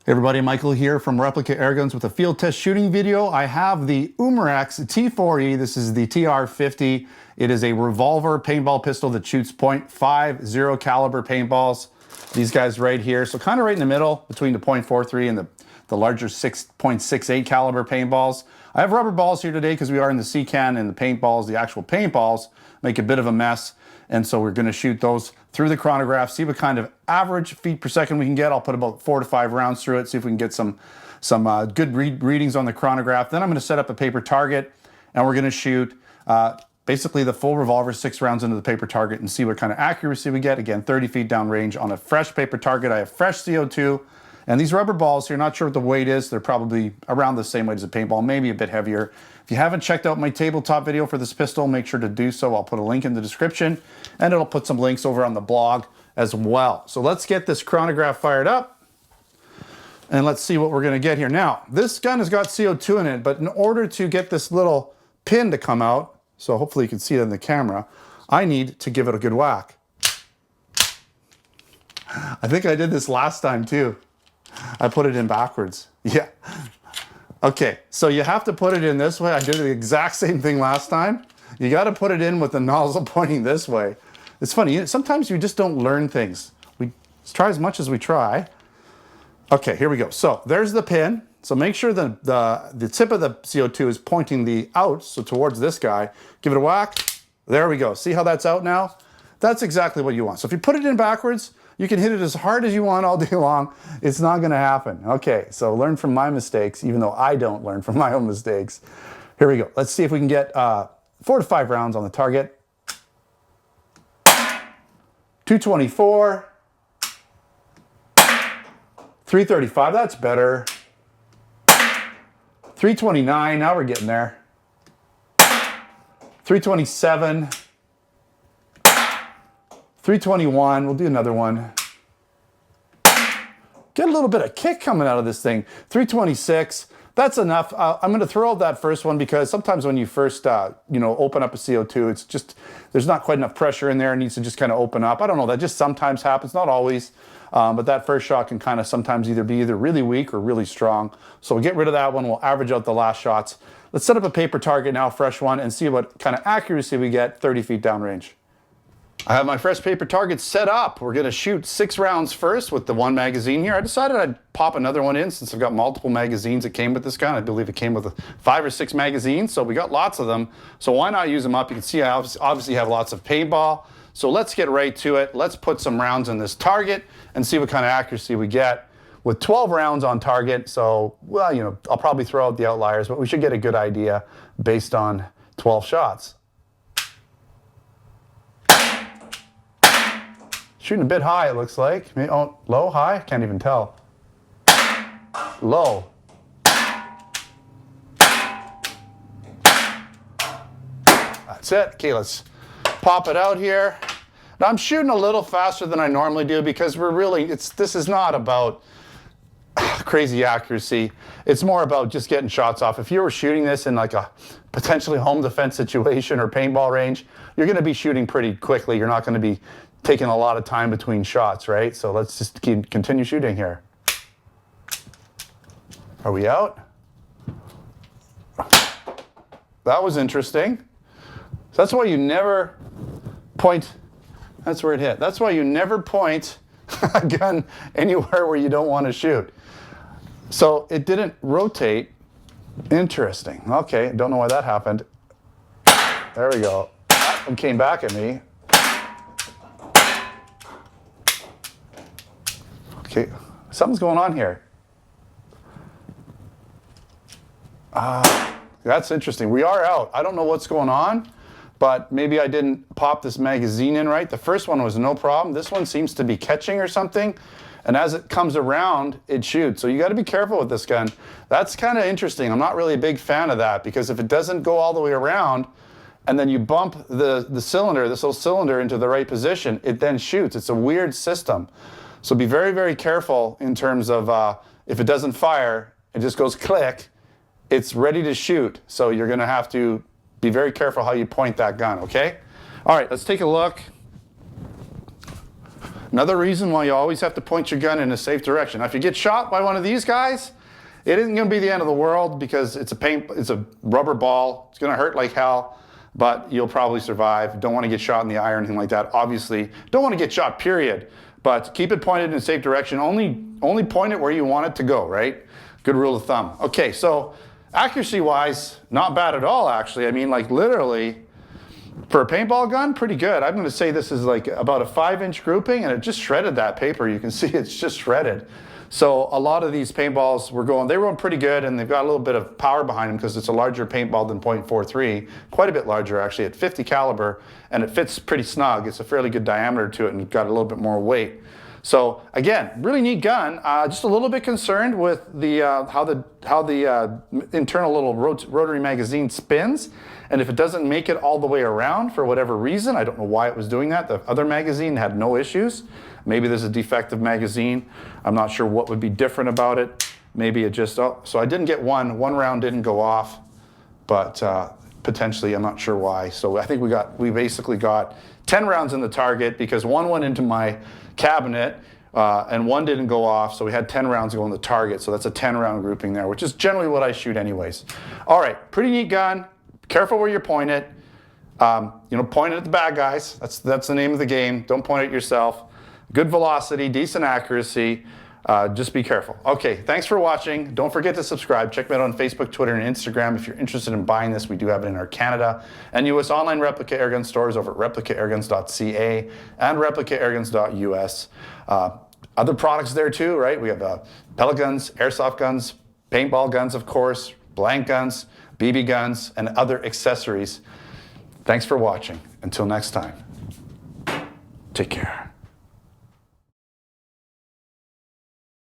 Hey everybody, Michael here from Replica Airguns with a field test shooting video. I have the Umarex T4E. This is the TR50. It is a revolver paintball pistol that shoots .50 caliber paintballs. These guys right here. So kind of right in the middle between the .43 and the larger 6.68 caliber paintballs. I have rubber balls here today because we are in the C-can, and the paintballs, the actual paintballs, make a bit of a mess. And so we're going to shoot those through the chronograph, see what kind of average feet per second we can get. I'll put about 4 to 5 rounds through it, see if we can get some good readings on the chronograph. Then I'm going to set up a paper target, and we're going to shoot basically the full revolver 6 rounds into the paper target and see what kind of accuracy we get. Again, 30 feet down range on a fresh paper target. I have fresh CO2. And these rubber balls here, not sure what the weight is. They're probably around the same weight as a paintball, maybe a bit heavier. If you haven't checked out my tabletop video for this pistol, make sure to do so. I'll put a link in the description, and it'll put some links over on the blog as well. So let's get this chronograph fired up, and let's see what we're gonna get here. Now, this gun has got CO2 in it, but in order to get this little pin to come out, so hopefully you can see it in the camera, I need to give it a good whack. I think I did this last time too. I put it in backwards. Yeah. Okay, so you have to put it in this way. I did the exact same thing last time. You got to put it in with the nozzle pointing this way. It's funny, sometimes you just don't learn things. Let's try as much as we try. Okay, here we go. So there's the pin. So make sure the tip of the CO2 is pointing out, so towards this guy. Give it a whack. There we go. See how that's out now? That's exactly what you want. So if you put it in backwards, you can hit it as hard as you want all day long. It's not gonna happen. Okay, so learn from my mistakes, even though I don't learn from my own mistakes. Here we go. Let's see if we can get 4 to 5 rounds on the target. 224. 335, that's better. 329, now we're getting there. 327. 321, we'll do another one. Get a little bit of kick coming out of this thing. 326, that's enough. I'm gonna throw out that first one because sometimes when you first open up a CO2, it's just, there's not quite enough pressure in there. It needs to just kind of open up. I don't know, that just sometimes happens, not always. But that first shot can kind of sometimes either be really weak or really strong. So we'll get rid of that one, we'll average out the last shots. Let's set up a paper target now, fresh one, and see what kind of accuracy we get 30 feet downrange. I have my fresh paper target set up. We're gonna shoot 6 rounds first with the 1 magazine here. I decided I'd pop another one in since I've got multiple magazines that came with this gun. I believe it came with 5 or 6 magazines, so we got lots of them. So why not use them up? You can see I obviously have lots of paintball. So let's get right to it. Let's put some rounds in this target and see what kind of accuracy we get. With 12 rounds on target, so, well, I'll probably throw out the outliers, but we should get a good idea based on 12 shots. Shooting a bit high, it looks like. Oh, low, high? Can't even tell. Low. That's it. Okay, let's pop it out here. Now I'm shooting a little faster than I normally do because this is not about crazy accuracy. It's more about just getting shots off. If you were shooting this in like a potentially home defense situation or paintball range, you're gonna be shooting pretty quickly. You're not gonna be taking a lot of time between shots, right? So let's just continue shooting here. Are we out? That was interesting. So that's why you never point, that's where it hit. That's why you never point a gun anywhere where you don't want to shoot. So it didn't rotate. Interesting. Okay, don't know why that happened. There we go. That one came back at me. Okay, something's going on here. That's interesting. We are out. I don't know what's going on, but maybe I didn't pop this magazine in right. The first one was no problem. This one seems to be catching or something, and as it comes around, it shoots. So you got to be careful with this gun. That's kind of interesting. I'm not really a big fan of that because if it doesn't go all the way around, and then you bump the cylinder, this little cylinder, into the right position, it then shoots. It's a weird system. So be very, very careful in terms of if it doesn't fire, it just goes click, it's ready to shoot. So you're gonna have to be very careful how you point that gun, okay? All right, let's take a look. Another reason why you always have to point your gun in a safe direction. Now, if you get shot by one of these guys, it isn't going to be the end of the world because it's a rubber ball. It's going to hurt like hell, but you'll probably survive. Don't want to get shot in the eye or anything like that. Obviously, don't want to get shot, period. But keep it pointed in a safe direction. Only point it where you want it to go, right? Good rule of thumb. Okay, so accuracy-wise, not bad at all, actually. I mean, like literally, for a paintball gun, pretty good. I'm going to say this is like about a 5-inch grouping, and it just shredded that paper. You can see it's just shredded. So a lot of these paintballs they were going pretty good, and they've got a little bit of power behind them because it's a larger paintball than .43, quite a bit larger actually, at 50 caliber, and it fits pretty snug. It's a fairly good diameter to it, and got a little bit more weight. So again, really neat gun. Just a little bit concerned with the how the internal little rotary magazine spins, and if it doesn't make it all the way around for whatever reason, I don't know why it was doing that. The other magazine had no issues. Maybe there's a defective magazine. I'm not sure what would be different about it. Maybe it just, so I didn't get one round didn't go off, but potentially I'm not sure why. So I think we basically got 10 rounds in the target because one went into my cabinet and one didn't go off. So we had 10 rounds go in the target. So that's a 10 round grouping there, which is generally what I shoot anyways. All right, pretty neat gun. Careful where you point it. Point it at the bad guys. That's the name of the game. Don't point it yourself. Good velocity, decent accuracy. Just be careful. Okay, thanks for watching. Don't forget to subscribe. Check me out on Facebook, Twitter, and Instagram. If you're interested in buying this, we do have it in our Canada and US online replica airgun stores over at replicaairguns.ca and replicaairguns.us. Other products there too, right? We have pellet guns, airsoft guns, paintball guns, of course, blank guns, BB guns, and other accessories. Thanks for watching. Until next time, take care.